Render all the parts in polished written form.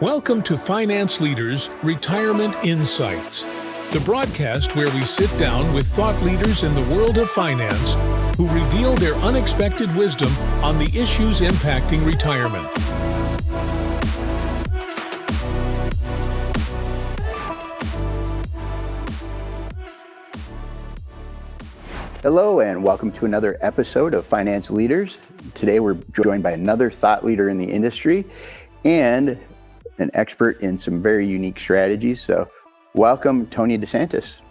Welcome to Finance Leaders Retirement Insights, the broadcast where we sit down with thought leaders in the world of finance who reveal their unexpected wisdom on the issues impacting retirement. Hello and welcome to another episode of Finance Leaders. Today we're joined by another thought leader in the industry and an expert in some very unique strategies. So welcome, Tony Santis.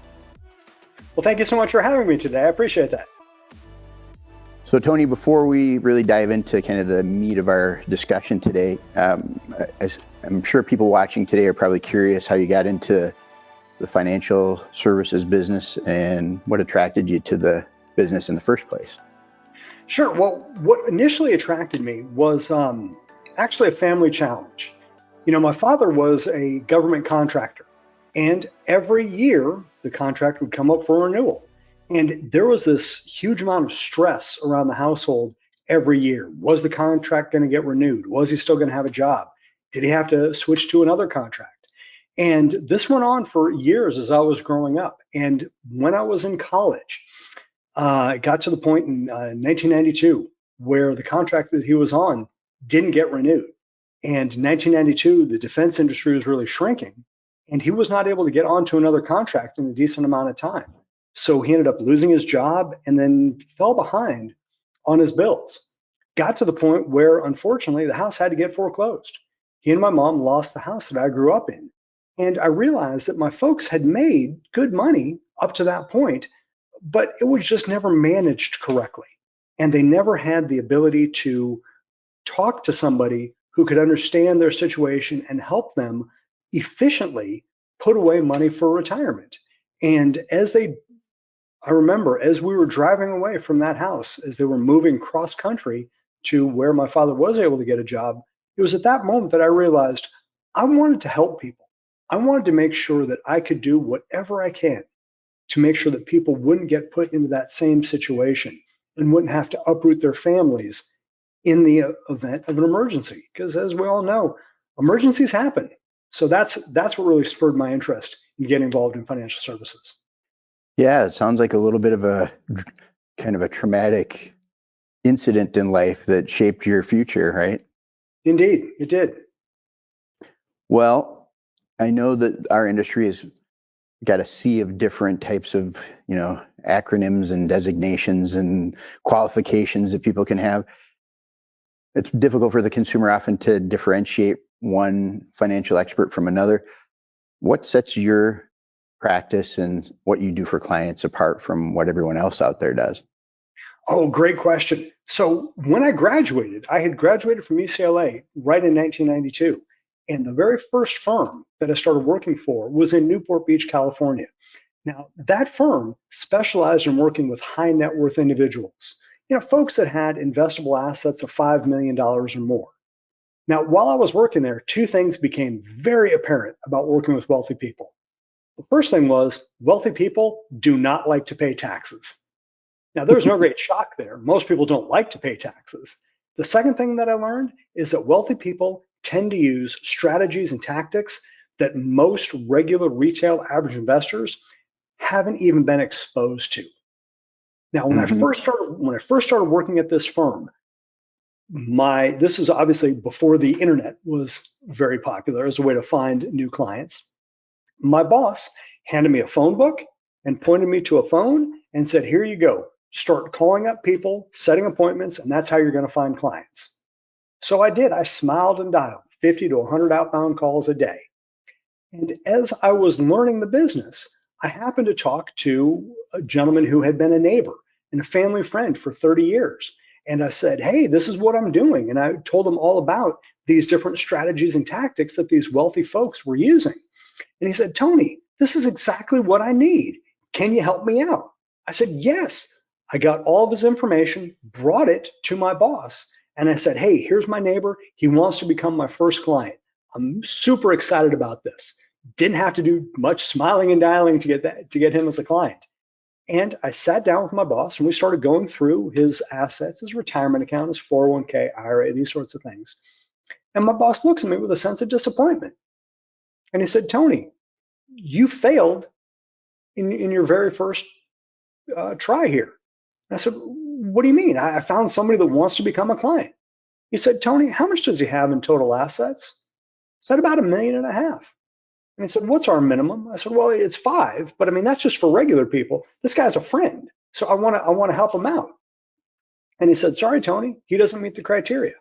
Well, thank you so much for having me today. I appreciate that. So Tony, before we really dive into kind of the meat of our discussion today, as I'm sure people watching today are probably curious how you got into the financial services business and what attracted you to the business in the first place. Sure. Well, what initially attracted me was actually a family challenge. You know, my father was a government contractor, and every year the contract would come up for renewal. And there was this huge amount of stress around the household every year. Was the contract going to get renewed? Was he still going to have a job? Did he have to switch to another contract? And this went on for years as I was growing up. And when I was in college, it got to the point in 1992 where the contract that he was on didn't get renewed. And in 1992, the defense industry was really shrinking, and he was not able to get onto another contract in a decent amount of time. So he ended up losing his job and then fell behind on his bills. Got to the point where, unfortunately, the house had to get foreclosed. He and my mom lost the house that I grew up in. And I realized that my folks had made good money up to that point, but it was just never managed correctly. And they never had the ability to talk to somebody who could understand their situation and help them efficiently put away money for retirement. And I remember as we were driving away from that house, as they were moving cross country to where my father was able to get a job, it was at that moment that I realized I wanted to help people. I wanted to make sure that I could do whatever I can to make sure that people wouldn't get put into that same situation and wouldn't have to uproot their families in the event of an emergency. Because as we all know, emergencies happen. So that's what really spurred my interest in getting involved in financial services. Yeah, it sounds like a little bit of a kind of a traumatic incident in life that shaped your future, right? Indeed, it did. Well, I know that our industry has got a sea of different types of, acronyms and designations and qualifications that people can have. It's difficult for the consumer often to differentiate one financial expert from another. What sets your practice and what you do for clients apart from what everyone else out there does? Oh, great question. So when I graduated, I had graduated from UCLA right in 1992. And the very first firm that I started working for was in Newport Beach, California. Now, that firm specialized in working with high net worth individuals, folks that had investable assets of $5 million or more. Now, while I was working there, two things became very apparent about working with wealthy people. The first thing was wealthy people do not like to pay taxes. Now, there's no great shock there. Most people don't like to pay taxes. The second thing that I learned is that wealthy people tend to use strategies and tactics that most regular retail average investors haven't even been exposed to. Now, when I first started working at this firm, this is obviously before the internet was very popular as a way to find new clients. My boss handed me a phone book and pointed me to a phone and said, "Here you go. Start calling up people, setting appointments, and that's how you're going to find clients." So I did. I smiled and dialed 50 to 100 outbound calls a day. And as I was learning the business, I happened to talk to a gentleman who had been a neighbor and a family friend for 30 years. And I said, "Hey, this is what I'm doing." And I told him all about these different strategies and tactics that these wealthy folks were using. And he said, "Tony, this is exactly what I need. Can you help me out?" I said, "Yes." I got all of his information, brought it to my boss, and I said, "Hey, here's my neighbor. He wants to become my first client. I'm super excited about this." Didn't have to do much smiling and dialing to get him as a client. And I sat down with my boss and we started going through his assets, his retirement account, his 401k, IRA, these sorts of things. And my boss looks at me with a sense of disappointment. And he said, Tony, you failed in your very first try here. And I said, what do you mean? I found somebody that wants to become a client. He said, Tony, how much does he have in total assets? I said, about $1.5 million. And he said, what's our minimum? I said, well, it's 5, but I mean, that's just for regular people. This guy's a friend, so I want to help him out. And he said, sorry, Tony, he doesn't meet the criteria.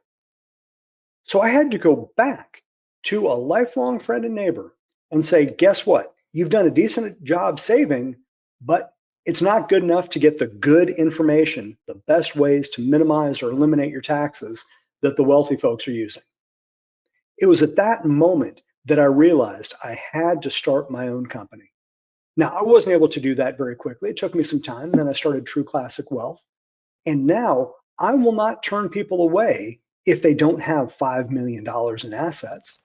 So I had to go back to a lifelong friend and neighbor and say, guess what? You've done a decent job saving, but it's not good enough to get the good information, the best ways to minimize or eliminate your taxes that the wealthy folks are using. It was at that moment that I realized I had to start my own company. Now, I wasn't able to do that very quickly. It took me some time, and then I started True Classic Wealth. And now I will not turn people away if they don't have $5 million in assets.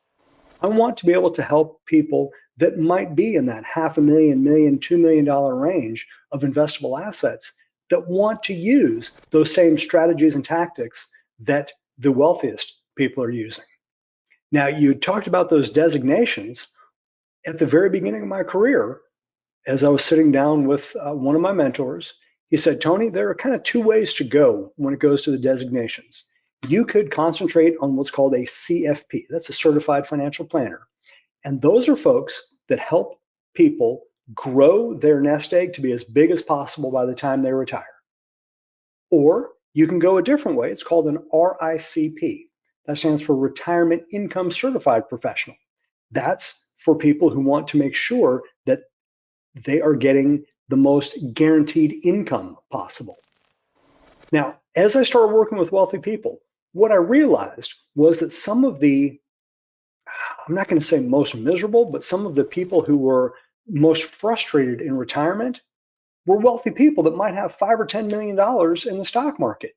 I want to be able to help people that might be in that $500,000, million, $2 million range of investable assets that want to use those same strategies and tactics that the wealthiest people are using. Now, you talked about those designations. At the very beginning of my career, as I was sitting down with one of my mentors, he said, Tony, there are kind of 2 ways to go when it goes to the designations. You could concentrate on what's called a CFP. That's a certified financial planner. And those are folks that help people grow their nest egg to be as big as possible by the time they retire. Or you can go a different way. It's called an RICP. That stands for Retirement Income Certified Professional. That's for people who want to make sure that they are getting the most guaranteed income possible. Now, as I started working with wealthy people, what I realized was that some of the, I'm not going to say most miserable, but some of the people who were most frustrated in retirement were wealthy people that might have $5 or $10 million in the stock market.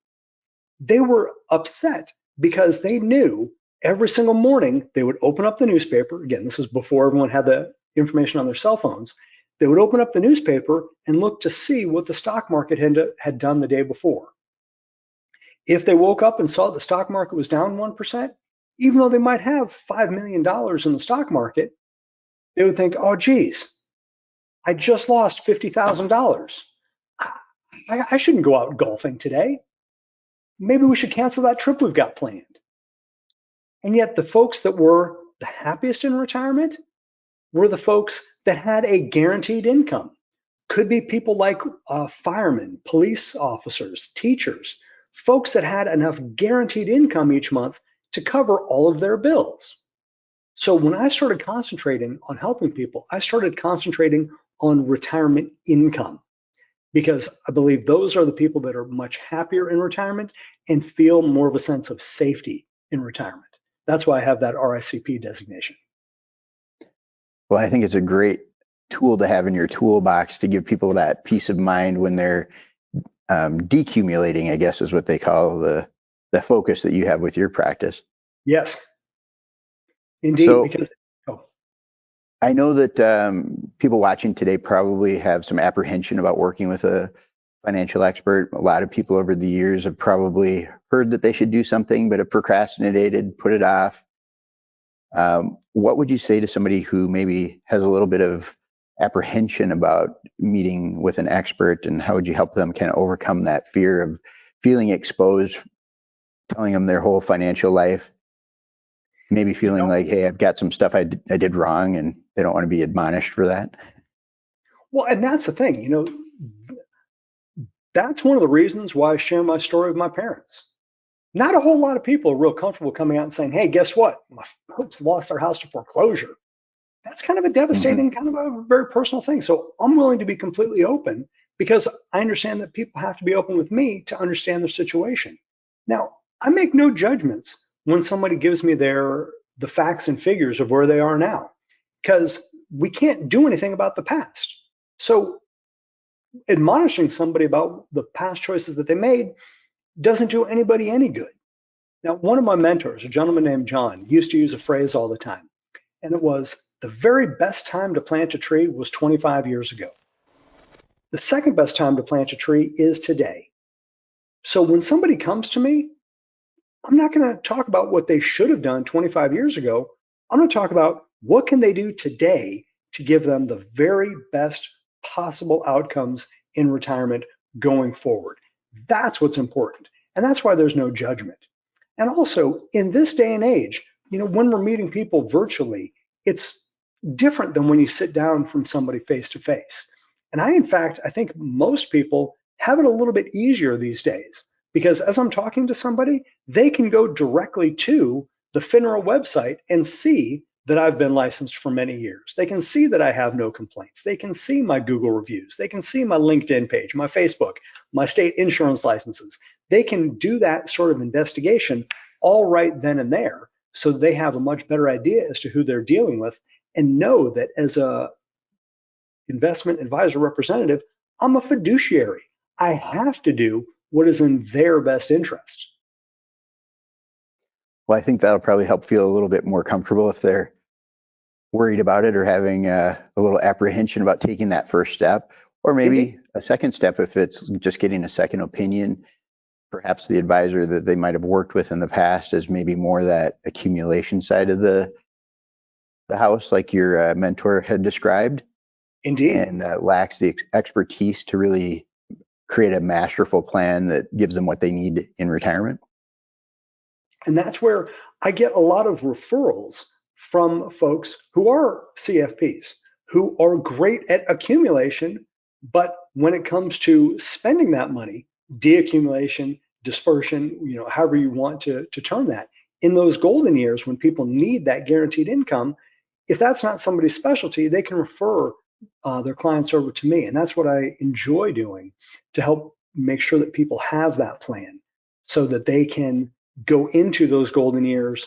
They were upset because they knew every single morning they would open up the newspaper. Again, this is before everyone had the information on their cell phones. They would open up the newspaper and look to see what the stock market had done the day before. If they woke up and saw the stock market was down 1%, even though they might have $5 million in the stock market, they would think, oh, geez, I just lost $50,000. I shouldn't go out golfing today. Maybe we should cancel that trip we've got planned. And yet the folks that were the happiest in retirement were the folks that had a guaranteed income. Could be people like firemen, police officers, teachers, folks that had enough guaranteed income each month to cover all of their bills. So when I started concentrating on helping people, I started concentrating on retirement income, because I believe those are the people that are much happier in retirement and feel more of a sense of safety in retirement. That's why I have that RICP designation. Well, I think it's a great tool to have in your toolbox to give people that peace of mind when they're decumulating, I guess is what they call the focus that you have with your practice. Yes, indeed. So, because I know that people watching today probably have some apprehension about working with a financial expert. A lot of people over the years have probably heard that they should do something, but have procrastinated, put it off. What would you say to somebody who maybe has a little bit of apprehension about meeting with an expert, and how would you help them kind of overcome that fear of feeling exposed, telling them their whole financial life, maybe feeling like, hey, I've got some stuff I did wrong, and they don't want to be admonished for that? Well, and that's the thing, that's one of the reasons why I share my story with my parents. Not a whole lot of people are real comfortable coming out and saying, hey, guess what? My folks lost their house to foreclosure. That's kind of a devastating, kind of a very personal thing. So I'm willing to be completely open, because I understand that people have to be open with me to understand their situation. Now, I make no judgments when somebody gives me the facts and figures of where they are now, because we can't do anything about the past. So admonishing somebody about the past choices that they made doesn't do anybody any good. Now, one of my mentors, a gentleman named John, used to use a phrase all the time, and it was, the very best time to plant a tree was 25 years ago. The second best time to plant a tree is today. So when somebody comes to me, I'm not going to talk about what they should have done 25 years ago. I'm going to talk about what can they do today to give them the very best possible outcomes in retirement going forward. That's what's important. And that's why there's no judgment. And also, in this day and age, when we're meeting people virtually, it's different than when you sit down from somebody face to face. And in fact, I think most people have it a little bit easier these days because as I'm talking to somebody, they can go directly to the FINRA website and see that I've been licensed for many years. They can see that I have no complaints. They can see my Google reviews. They can see my LinkedIn page, my Facebook, my state insurance licenses. They can do that sort of investigation all right then and there, so they have a much better idea as to who they're dealing with and know that as a investment advisor representative, I'm a fiduciary. I have to do what is in their best interest. Well, I think that'll probably help feel a little bit more comfortable if they're worried about it or having a little apprehension about taking that first step, or maybe Indeed. a second step if it's just getting a second opinion. Perhaps the advisor that they might have worked with in the past is maybe more that accumulation side of the house, like your mentor had described, Indeed. and lacks the expertise to really create a masterful plan that gives them what they need in retirement. And that's where I get a lot of referrals from folks who are CFPs, who are great at accumulation, but when it comes to spending that money, deaccumulation, dispersion, however you want to term that, in those golden years when people need that guaranteed income, if that's not somebody's specialty, they can refer their clients over to me. And that's what I enjoy doing to help make sure that people have that plan so that they can go into those golden years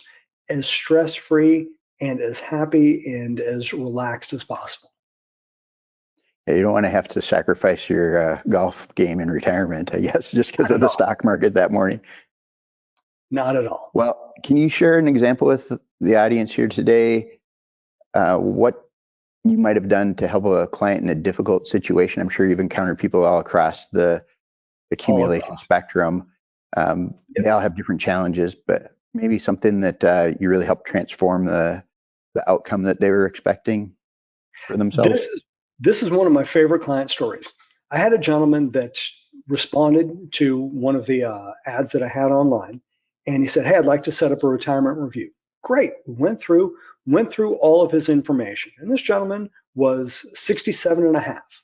as stress-free and as happy and as relaxed as possible. Yeah, you don't want to have to sacrifice your golf game in retirement, I guess, just because of the stock market that morning. Not at all. Well, can you share an example with the audience here today? What you might have done to help a client in a difficult situation? I'm sure you've encountered people all across the accumulation spectrum. They all have different challenges, but maybe something that you really helped transform the outcome that they were expecting for themselves. This is one of my favorite client stories. I had a gentleman that responded to one of the ads that I had online, and he said, "Hey, I'd like to set up a retirement review." Great. We went through all of his information, and this gentleman was 67 and a half,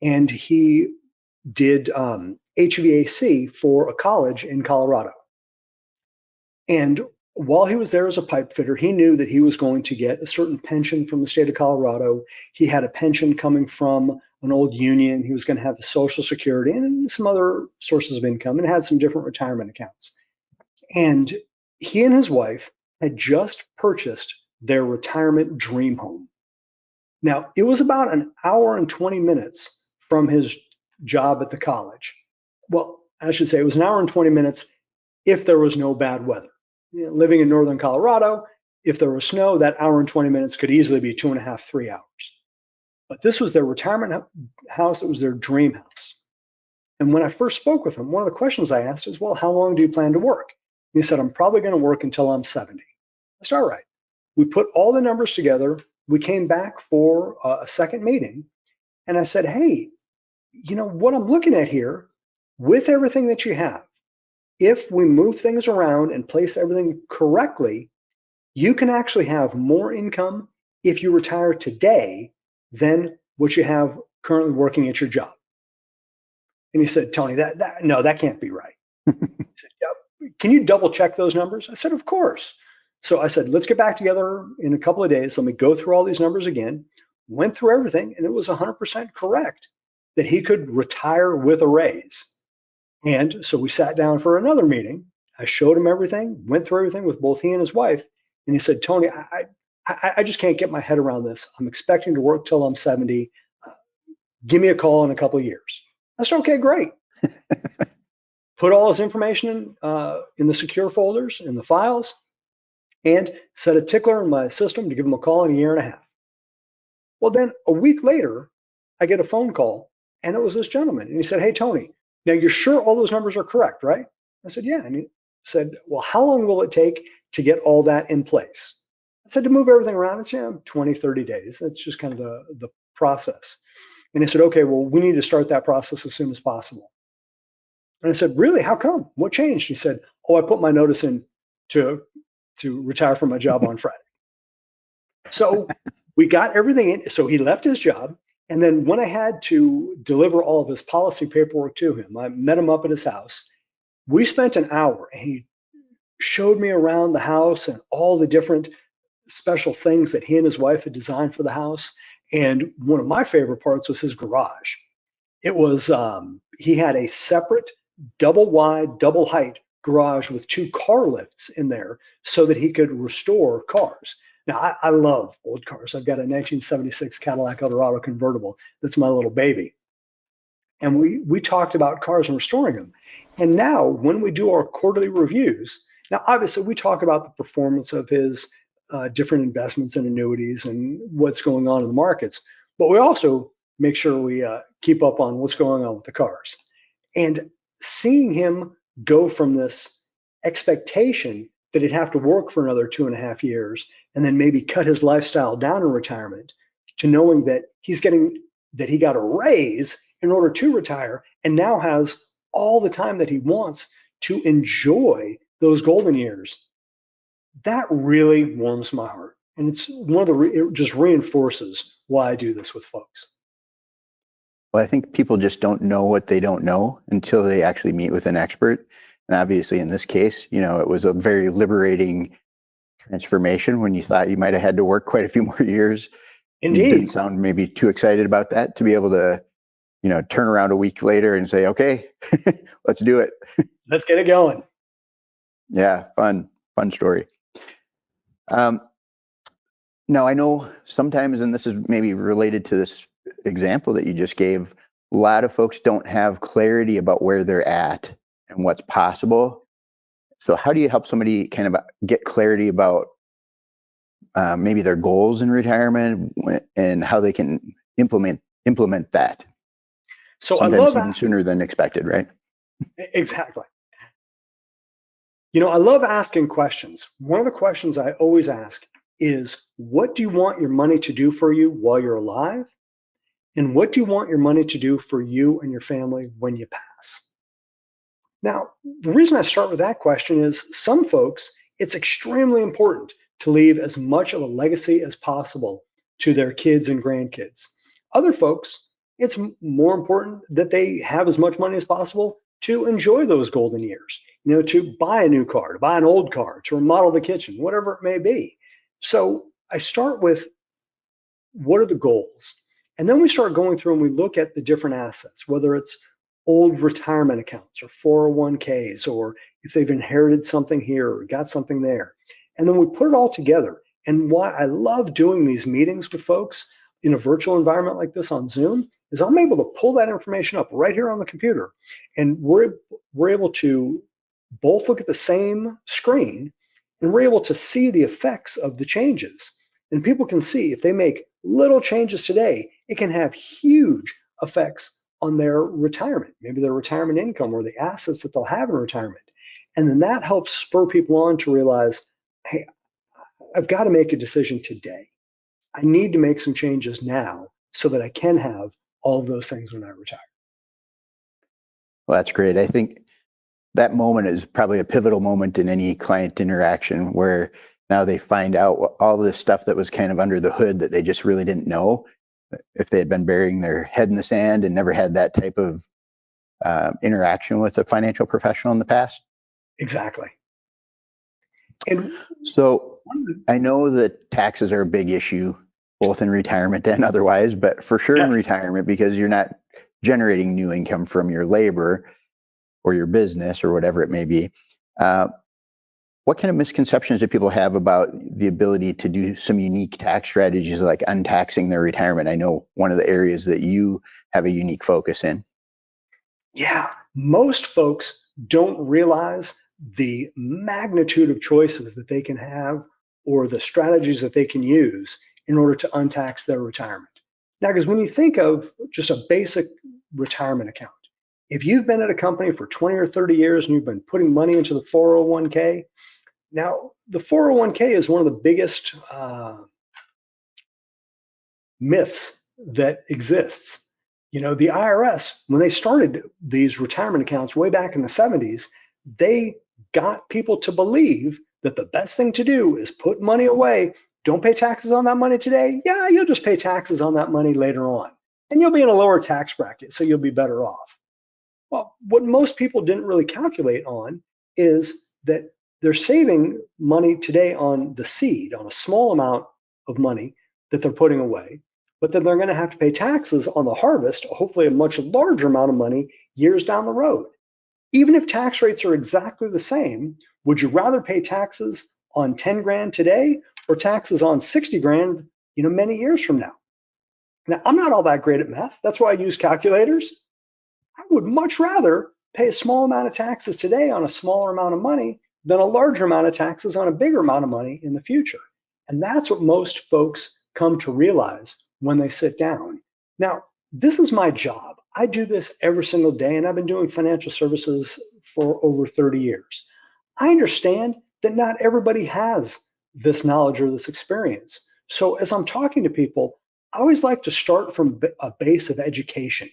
and he did HVAC for a college in Colorado. And while he was there as a pipe fitter, he knew that he was going to get a certain pension from the state of Colorado. He had a pension coming from an old union. He was going to have Social Security and some other sources of income, and had some different retirement accounts. And he and his wife had just purchased their retirement dream home. Now, it was about an hour and 20 minutes from his job at the college. Well, I should say it was an hour and 20 minutes if there was no bad weather. Living in northern Colorado, if there was snow, that hour and 20 minutes could easily be 2.5, 3 hours. But this was their retirement house. It was their dream house. And when I first spoke with him, one of the questions I asked is, well, how long do you plan to work? And he said, I'm probably going to work until I'm 70. I said, all right. We put all the numbers together. We came back for a second meeting. And I said, hey, what I'm looking at here, with everything that you have, if we move things around and place everything correctly, you can actually have more income if you retire today than what you have currently working at your job. And he said, Tony, that can't be right. He said, yeah, can you double check those numbers? I said, of course. So I said, let's get back together in a couple of days. Let me go through all these numbers again. Went through everything, and it was 100% correct that he could retire with a raise. And so we sat down for another meeting. I showed him everything, went through everything with both he and his wife. And he said, Tony, I just can't get my head around this. I'm expecting to work till I'm 70. Give me a call in a couple of years. I said, okay, great. Put all his information in the secure folders, in the files, and set a tickler in my system to give him a call in a year and a half. Well, then a week later, I get a phone call, and it was this gentleman. And he said, hey, Tony, now you're sure all those numbers are correct, right? I said, yeah. And Said, well, how long will it take to get all that in place? I said, to move everything around, it's 20, 30 days. That's just kind of the process. And he said, okay, well, we need to start that process as soon as possible. And I said, really? How come? What changed? He said, oh, I put my notice in to retire from my job on Friday. So we got everything in. So he left his job. And then when I had to deliver all of his policy paperwork to him, I met him up at his house. We spent an hour and he showed me around the house and all the different special things that he and his wife had designed for the house. And one of my favorite parts was his garage. It was, he had a separate double wide, double height garage with 2 car lifts in there so that he could restore cars. Now, I love old cars. I've got a 1976 Cadillac Eldorado convertible. That's my little baby. And we talked about cars and restoring them. And now when we do our quarterly reviews, now obviously we talk about the performance of his different investments and annuities and what's going on in the markets, but we also make sure we keep up on what's going on with the cars. And seeing him go from this expectation that he'd have to work for another 2.5 years and then maybe cut his lifestyle down in retirement to knowing that he got a raise in order to retire and now has all the time that he wants to enjoy those golden years, that really warms my heart. And it's it just reinforces why I do this with folks. Well, I think people just don't know what they don't know until they actually meet with an expert. And obviously in this case, it was a very liberating transformation when you thought you might have had to work quite a few more years. Indeed. You didn't sound maybe too excited about that, to be able to, turn around a week later and say, okay, let's do it. Let's get it going. Yeah, fun story. Now I know sometimes, and this is maybe related to this example that you just gave, a lot of folks don't have clarity about where they're at and what's possible. So how do you help somebody kind of get clarity about maybe their goals in retirement and how they can implement that? So sometimes I love even sooner than expected, right? Exactly. I love asking questions. One of the questions I always ask is, what do you want your money to do for you while you're alive? And what do you want your money to do for you and your family when you pass? Now, the reason I start with that question is some folks, it's extremely important to leave as much of a legacy as possible to their kids and grandkids. Other folks, it's more important that they have as much money as possible to enjoy those golden years, to buy a new car, to buy an old car, to remodel the kitchen, whatever it may be. So I start with, what are the goals? And then we start going through and we look at the different assets, whether it's old retirement accounts or 401ks, or if they've inherited something here or got something there. And then we put it all together. And why I love doing these meetings with folks in a virtual environment like this on Zoom is I'm able to pull that information up right here on the computer. And we're able to both look at the same screen, and we're able to see the effects of the changes. And people can see if they make little changes today, it can have huge effects on their retirement, maybe their retirement income or the assets that they'll have in retirement. And then that helps spur people on to realize, hey, I've got to make a decision today. I need to make some changes now so that I can have all of those things when I retire. Well, that's great. I think that moment is probably a pivotal moment in any client interaction where now they find out all this stuff that was kind of under the hood that they just really didn't know if they had been burying their head in the sand and never had that type of interaction with a financial professional in the past. Exactly. And so I know that taxes are a big issue, both in retirement and otherwise, but for sure in retirement, because you're not generating new income from your labor or your business or whatever it may be. What kind of misconceptions do people have about the ability to do some unique tax strategies like untaxing their retirement? I know one of the areas that you have a unique focus in. Yeah, most folks don't realize the magnitude of choices that they can have or the strategies that they can use in order to untax their retirement. Now, because when you think of just a basic retirement account, If you've been at a company for 20 or 30 years and you've been putting money into the 401k, now the 401k is one of the biggest myths that exists. The IRS, when they started these retirement accounts way back in the 70s, they got people to believe that the best thing to do is put money away. Don't pay taxes on that money today. Yeah, you'll just pay taxes on that money later on. And you'll be in a lower tax bracket, so you'll be better off. Well, what most people didn't really calculate on is that they're saving money today on the seed, on a small amount of money that they're putting away, but then they're going to have to pay taxes on the harvest, hopefully a much larger amount of money years down the road. Even if tax rates are exactly the same, would you rather pay taxes on 10 grand today or taxes on 60 grand, many years from now? Now, I'm not all that great at math. That's why I use calculators. I would much rather pay a small amount of taxes today on a smaller amount of money than a larger amount of taxes on a bigger amount of money in the future. And that's what most folks come to realize when they sit down. Now, this is my job. I do this every single day, and I've been doing financial services for over 30 years. I understand that not everybody has this knowledge or this experience. So as I'm talking to people, I always like to start from a base of education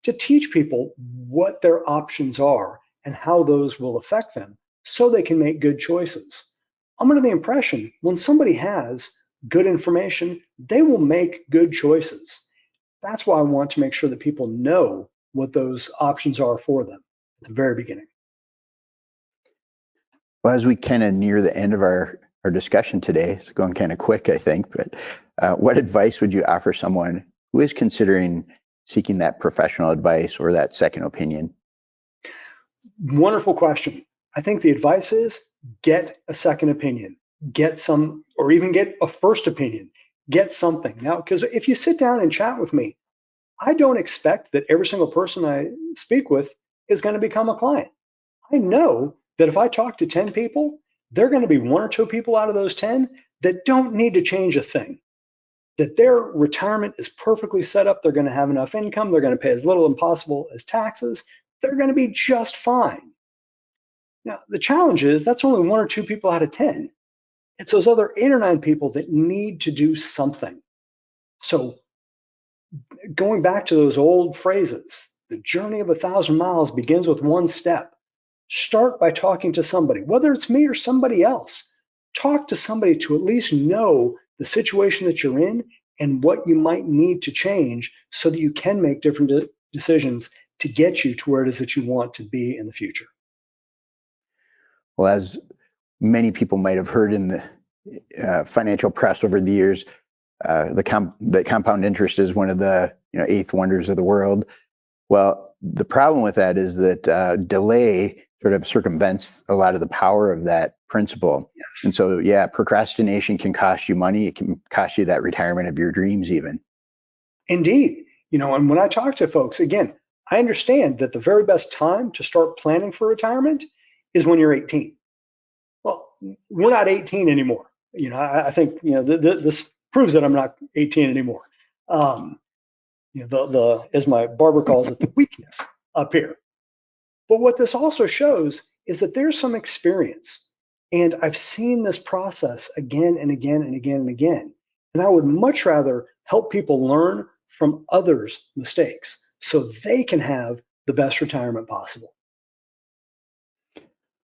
to teach people what their options are and how those will affect them so they can make good choices. I'm under the impression when somebody has good information, they will make good choices. That's why I want to make sure that people know what those options are for them at the very beginning. Well, as we kind of near the end of our discussion today, it's going kind of quick, I think, but what advice would you offer someone who is considering seeking that professional advice or that second opinion? Wonderful question. I think the advice is get a second opinion, get some, or even get a first opinion, get something. Now, because if you sit down and chat with me, I don't expect that every single person I speak with is going to become a client. I know that if I talk to 10 people, there are going to be 1 or 2 people out of those 10 that don't need to change a thing, that their retirement is perfectly set up. They're going to have enough income. They're going to pay as little as possible as taxes. They're going to be just fine. Now, the challenge is that's only 1 or 2 people out of 10. It's those other 8 or 9 people that need to do something. So going back to those old phrases, the journey of 1,000 miles begins with 1 step. Start by talking to somebody, whether it's me or somebody else. Talk to somebody to at least know the situation that you're in and what you might need to change so that you can make different decisions to get you to where it is that you want to be in the future. Well, as many people might have heard in the financial press over the years, the compound interest is one of the 8th wonders of the world. Well, the problem with that is that delay sort of circumvents a lot of the power of that principle. Yes. And so, procrastination can cost you money. It can cost you that retirement of your dreams even. Indeed. And when I talk to folks, again, I understand that the very best time to start planning for retirement is when you're 18. Well, we're not 18 anymore. I think, this proves that I'm not 18 anymore. As my barber calls it, the weakness up here. But what this also shows is that there's some experience. And I've seen this process again and again and again and again. And I would much rather help people learn from others' mistakes so they can have the best retirement possible.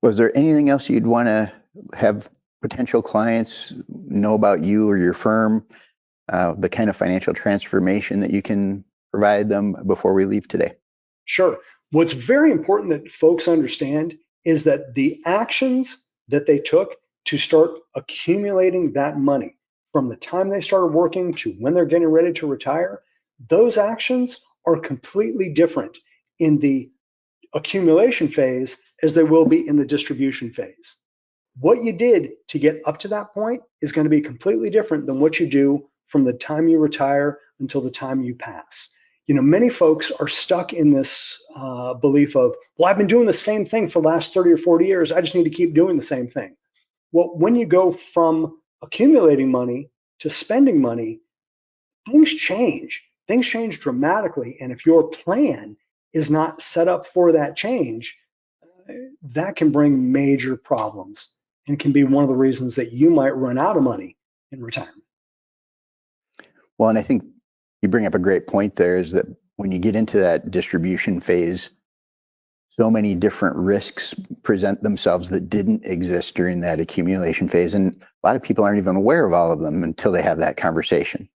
Was there anything else you'd want to have potential clients know about you or your firm, the kind of financial transformation that you can provide them before we leave today? Sure. What's very important that folks understand is that the actions that they took to start accumulating that money from the time they started working to when they're getting ready to retire, those actions are completely different in the accumulation phase as they will be in the distribution phase. What you did to get up to that point is going to be completely different than what you do from the time you retire until the time you pass. Many folks are stuck in this belief of, well, I've been doing the same thing for the last 30 or 40 years. I just need to keep doing the same thing. Well, when you go from accumulating money to spending money, things change. Things change dramatically. And if your plan is not set up for that change, that can bring major problems and can be one of the reasons that you might run out of money in retirement. Well, and I think you bring up a great point there, is that when you get into that distribution phase, so many different risks present themselves that didn't exist during that accumulation phase. And a lot of people aren't even aware of all of them until they have that conversation.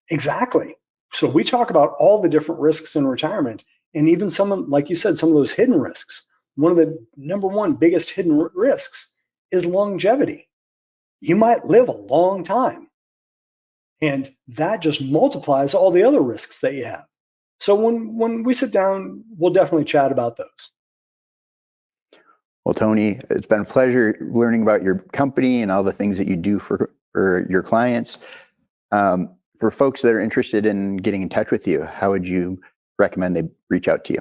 Exactly. So we talk about all the different risks in retirement, and even some, like you said, some of those hidden risks. One of the number one biggest hidden risks is longevity. You might live a long time, and that just multiplies all the other risks that you have. So when we sit down, we'll definitely chat about those. Well, Tony, it's been a pleasure learning about your company and all the things that you do for your clients. For folks that are interested in getting in touch with you, how would you recommend they reach out to you?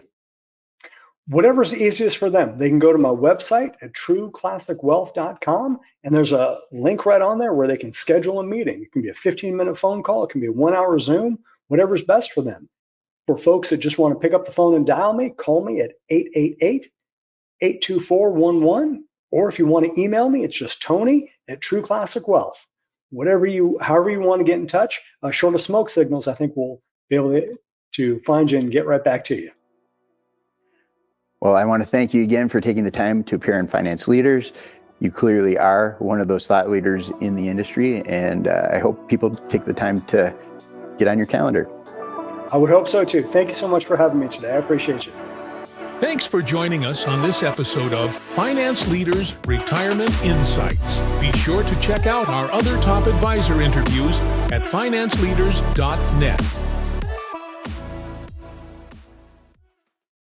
Whatever's easiest for them. They can go to my website at trueclassicwealth.com, and there's a link right on there where they can schedule a meeting. It can be a 15-minute phone call. It can be a 1-hour Zoom, whatever's best for them. For folks that just want to pick up the phone and dial me, call me at 888-824-11, or if you want to email me, it's just Tony@trueclassicwealth. However you want to get in touch, short of smoke signals, I think we'll be able to find you and get right back to you. Well, I want to thank you again for taking the time to appear on Finance Leaders. You clearly are one of those thought leaders in the industry, and I hope people take the time to get on your calendar. I would hope so too. Thank you so much for having me today. I appreciate you. Thanks for joining us on this episode of Finance Leaders Retirement Insights. Be sure to check out our other top advisor interviews at financeleaders.net.